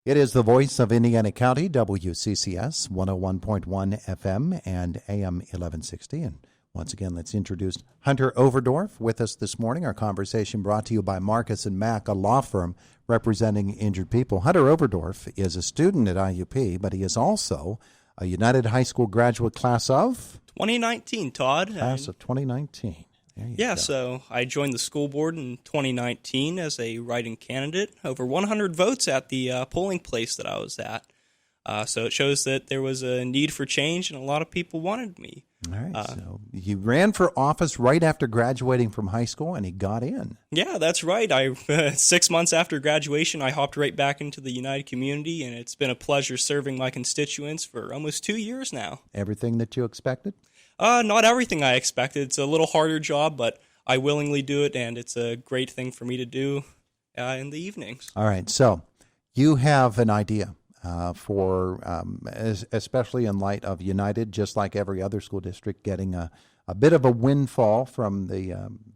It is the voice of Indiana County, WCCS, 101.1 FM and AM 1160. And once again, let's introduce Hunter Overdorff with us this morning. Our conversation brought to you by Marcus & Mack, a law firm representing injured people. Hunter Overdorff is a student at IUP, but he is also a United High School graduate class of? 2019, Todd. Class of 2019. Yeah, so I joined the school board in 2019 as a write-in candidate. Over 100 votes at the polling place that I was at. So it shows that there was a need for change and a lot of people wanted me. All right, so he ran for office right after graduating from high school, and he got in. Yeah, that's right. 6 months after graduation, I hopped right back into the United community, and it's been a pleasure serving my constituents for almost 2 years now. Everything that you expected? Not everything I expected. It's a little harder job, but I willingly do it, and it's a great thing for me to do in the evenings. All right, so you have an idea especially in light of United, just like every other school district, getting a bit of a windfall from the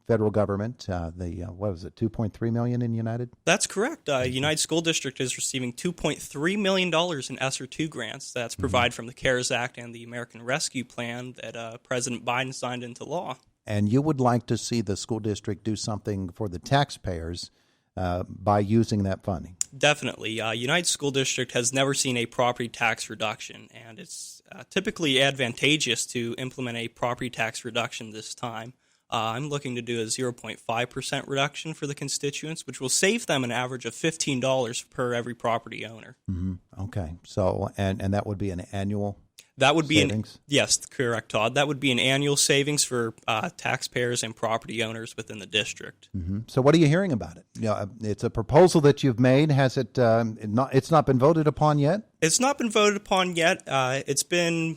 federal government. What was it, $2.3 million in United? That's correct. United School District is receiving $2.3 million in ESSER 2 grants that's provided from the CARES Act and the American Rescue Plan that President Biden signed into law. And you would like to see the school district do something for the taxpayers by using that funding? Definitely. United School District has never seen a property tax reduction, and it's typically advantageous to implement a property tax reduction this time. I'm looking to do a 0.5% reduction for the constituents, which will save them an average of $15 per every property owner. Mm-hmm. Okay. So, and that would be an annual That would be savings? Yes, correct, Todd. That would be an annual savings for taxpayers and property owners within the district. Mm-hmm. So, what are you hearing about it? It's a proposal that you've made. Has it? It's not been voted upon yet. It's not been voted upon yet. It's been,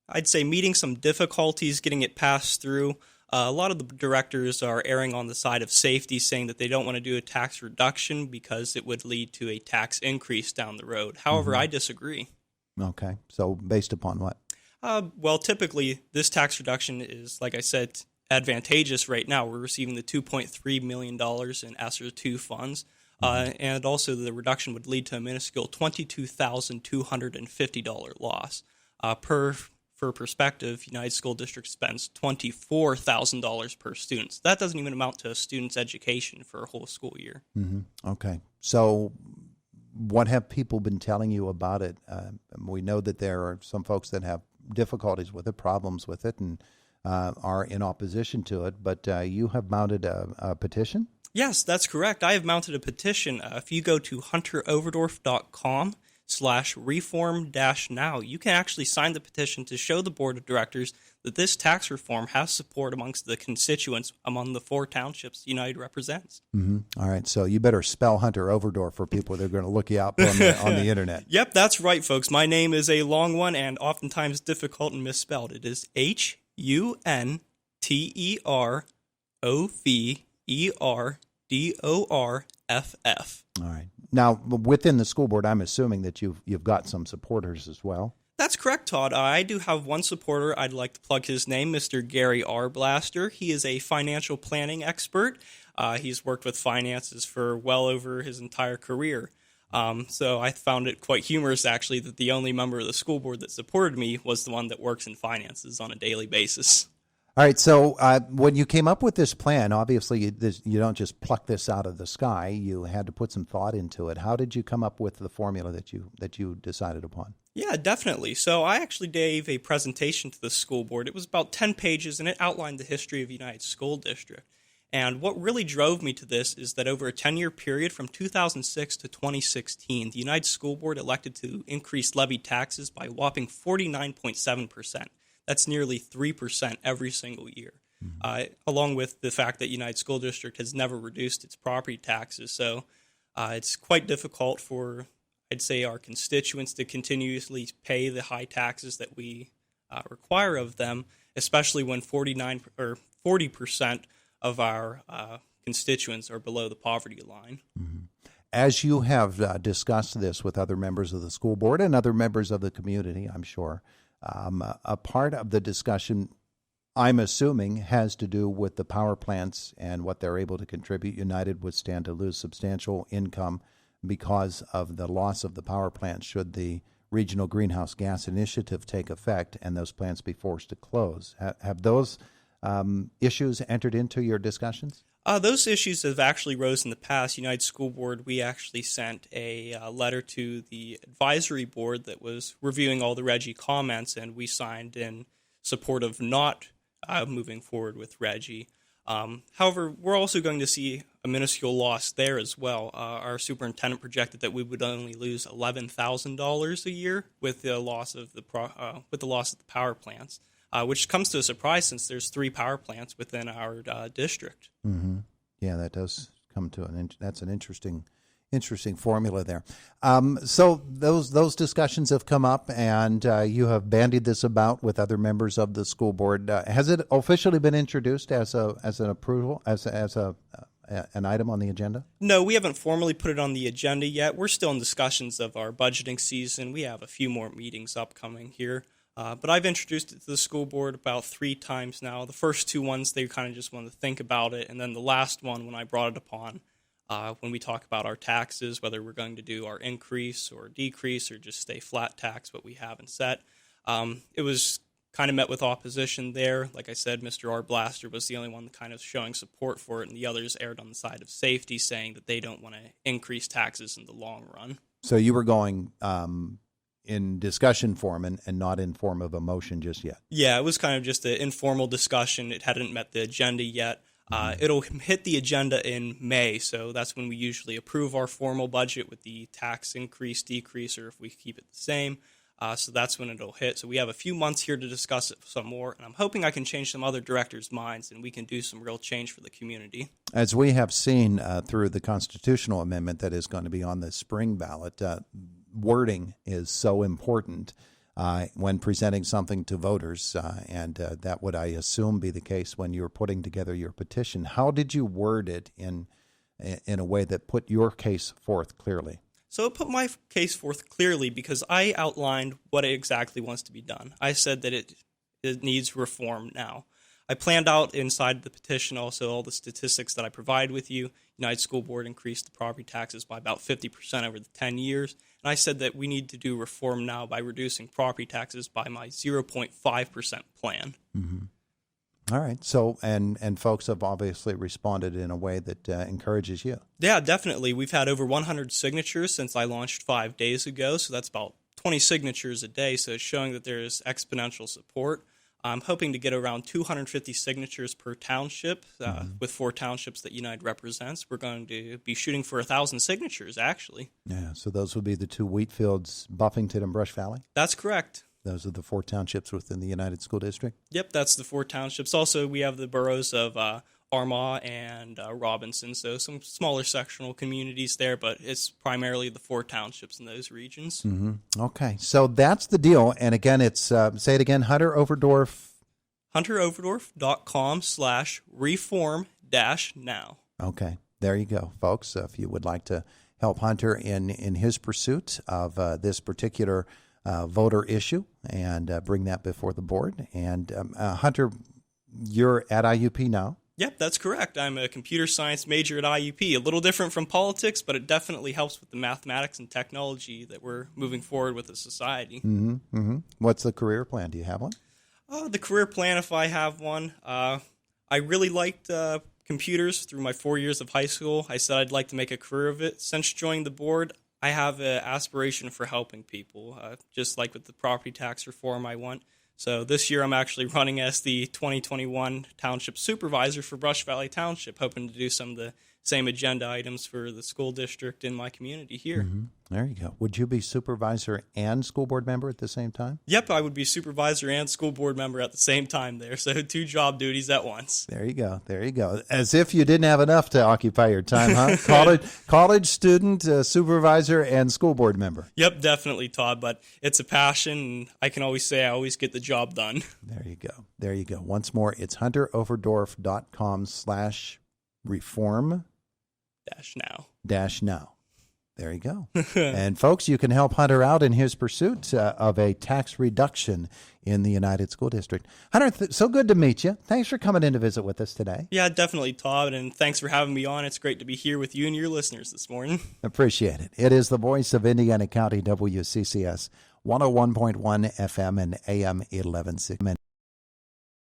I'd say, meeting some difficulties getting it passed through. A lot of the directors are erring on the side of safety, saying that they don't want to do a tax reduction because it would lead to a tax increase down the road. However, I disagree. Okay. So based upon what? Well, typically, this tax reduction is, like I said, advantageous right now. We're receiving the $2.3 million in ESSER 2 funds, and also the reduction would lead to a minuscule $22,250 loss. For perspective, United School District spends $24,000 per student. So that doesn't even amount to a student's education for a whole school year. Mm-hmm. Okay. So what have people been telling you about it? We know that there are some folks that have difficulties with it, problems with it, and are in opposition to it, but you have mounted a petition? Yes, that's correct. I have mounted a petition. If you go to hunteroverdorff.com/reform-now, you can actually sign the petition to show the board of directors that this tax reform has support amongst the constituents among the 4 townships United represents. Mm-hmm. All right, so you better spell Hunter Overdorff for people that are going to look you up on the internet. Yep, that's right, folks. My name is a long one and oftentimes difficult and misspelled. It is HUNTEROVERDORFF. All right. Now, within the school board, I'm assuming that you've got some supporters as well. That's correct, Todd. I do have one supporter. I'd like to plug his name, Mr. Gary Arblaster. He is a financial planning expert. He's worked with finances for well over his entire career. So I found it quite humorous, actually, that the only member of the school board that supported me was the one that works in finances on a daily basis. All right, so when you came up with this plan, obviously you don't just pluck this out of the sky. You had to put some thought into it. How did you come up with the formula that you decided upon? Yeah, definitely. So I actually gave a presentation to the school board. It was about 10 pages, and it outlined the history of United School District. And what really drove me to this is that over a 10-year period from 2006 to 2016, the United School Board elected to increase levied taxes by a whopping 49.7%. That's nearly 3% every single year, along with the fact that United School District has never reduced its property taxes. So it's quite difficult for, I'd say, our constituents to continuously pay the high taxes that we require of them, especially when 40% of our constituents are below the poverty line. Mm-hmm. As you have discussed this with other members of the school board and other members of the community, I'm sure, a part of the discussion, I'm assuming, has to do with the power plants and what they're able to contribute. United would stand to lose substantial income because of the loss of the power plants should the Regional Greenhouse Gas Initiative take effect and those plants be forced to close. Have those issues entered into your discussions? Those issues have actually rose in the past. United School Board, we actually sent a letter to the advisory board that was reviewing all the RGGI comments, and we signed in support of not moving forward with RGGI. However, we're also going to see a minuscule loss there as well. Our superintendent projected that we would only lose $11,000 a year with the loss of the power plants, which comes to a surprise since there's 3 power plants within our district. Mm-hmm. Yeah, that does come to that's an interesting formula there. So those discussions have come up, and you have bandied this about with other members of the school board. Has it officially been introduced as an approval, as an item on the agenda? No, we haven't formally put it on the agenda yet. We're still in discussions of our budgeting season. We have a few more meetings upcoming here. But I've introduced it to the school board about 3 times now. The first 2 ones, they kind of just wanted to think about it. And then the last one, when I brought it upon, when we talk about our taxes, whether we're going to do our increase or decrease or just stay flat tax, what we haven't set, it was kind of met with opposition there. Like I said, Mr. R. Blaster was the only one kind of showing support for it, and the others erred on the side of safety, saying that they don't want to increase taxes in the long run. So you were going in discussion form and not in form of a motion just yet? Yeah, it was kind of just an informal discussion. It hadn't met the agenda yet. It'll hit the agenda in May, so that's when we usually approve our formal budget with the tax increase, decrease, or if we keep it the same. So that's when it'll hit. So we have a few months here to discuss it some more, and I'm hoping I can change some other directors' minds and we can do some real change for the community. As we have seen through the constitutional amendment that is going to be on the spring ballot, wording is so important when presenting something to voters, and that would, I assume, be the case when you're putting together your petition. How did you word it in a way that put your case forth clearly? So it put my case forth clearly because I outlined what exactly wants to be done. I said that it needs reform now. I planned out inside the petition also all the statistics that I provide with you. United School Board increased the property taxes by about 50% over the 10 years. And I said that we need to do reform now by reducing property taxes by my 0.5% plan. Mm-hmm. All right. So, and folks have obviously responded in a way that encourages you. Yeah, definitely. We've had over 100 signatures since I launched 5 days ago. So that's about 20 signatures a day. So it's showing that there is exponential support. I'm hoping to get around 250 signatures per township with 4 townships that United represents. We're going to be shooting for 1,000 signatures, actually. Yeah, so those would be the 2 Wheatfields, Buffington, and Brush Valley? That's correct. Those are the 4 townships within the United School District? Yep, that's the 4 townships. Also, we have the boroughs of Armagh and Robinson, so some smaller sectional communities there, but it's primarily the 4 townships in those regions. Mm-hmm. Okay, so that's the deal. And again, it's, say it again, Hunter Overdorff. HunterOverdorff.com/reform-now. Okay, there you go, folks. If you would like to help Hunter in his pursuit of this particular voter issue and bring that before the board. And Hunter, you're at IUP now? Yep, that's correct. I'm a computer science major at IUP. A little different from politics, but it definitely helps with the mathematics and technology that we're moving forward with as society. Mm-hmm, mm-hmm. What's the career plan? Do you have one? The career plan, if I have one, I really liked computers through my 4 years of high school. I said I'd like to make a career of it. Since joining the board, I have an aspiration for helping people, just like with the property tax reform I want. So this year I'm actually running as the 2021 Township Supervisor for Brush Valley Township, hoping to do some of the same agenda items for the school district in my community here. Mm-hmm. There you go. Would you be supervisor and school board member at the same time? Yep, I would be supervisor and school board member at the same time there, so 2 job duties at once. There you go. There you go. As if you didn't have enough to occupy your time, huh? College student, supervisor, and school board member. Yep, definitely, Todd, but it's a passion, and I can always say I always get the job done. There you go. There you go. Once more, it's hunteroverdorff.com/reform-now. Now. There you go. And folks, you can help Hunter out in his pursuit of a tax reduction in the United School District. Hunter, so good to meet you. Thanks for coming in to visit with us today. Yeah, definitely, Todd, and thanks for having me on. It's great to be here with you and your listeners this morning. Appreciate it. It is the voice of Indiana County, WCCS, 101.1 FM and AM 1160.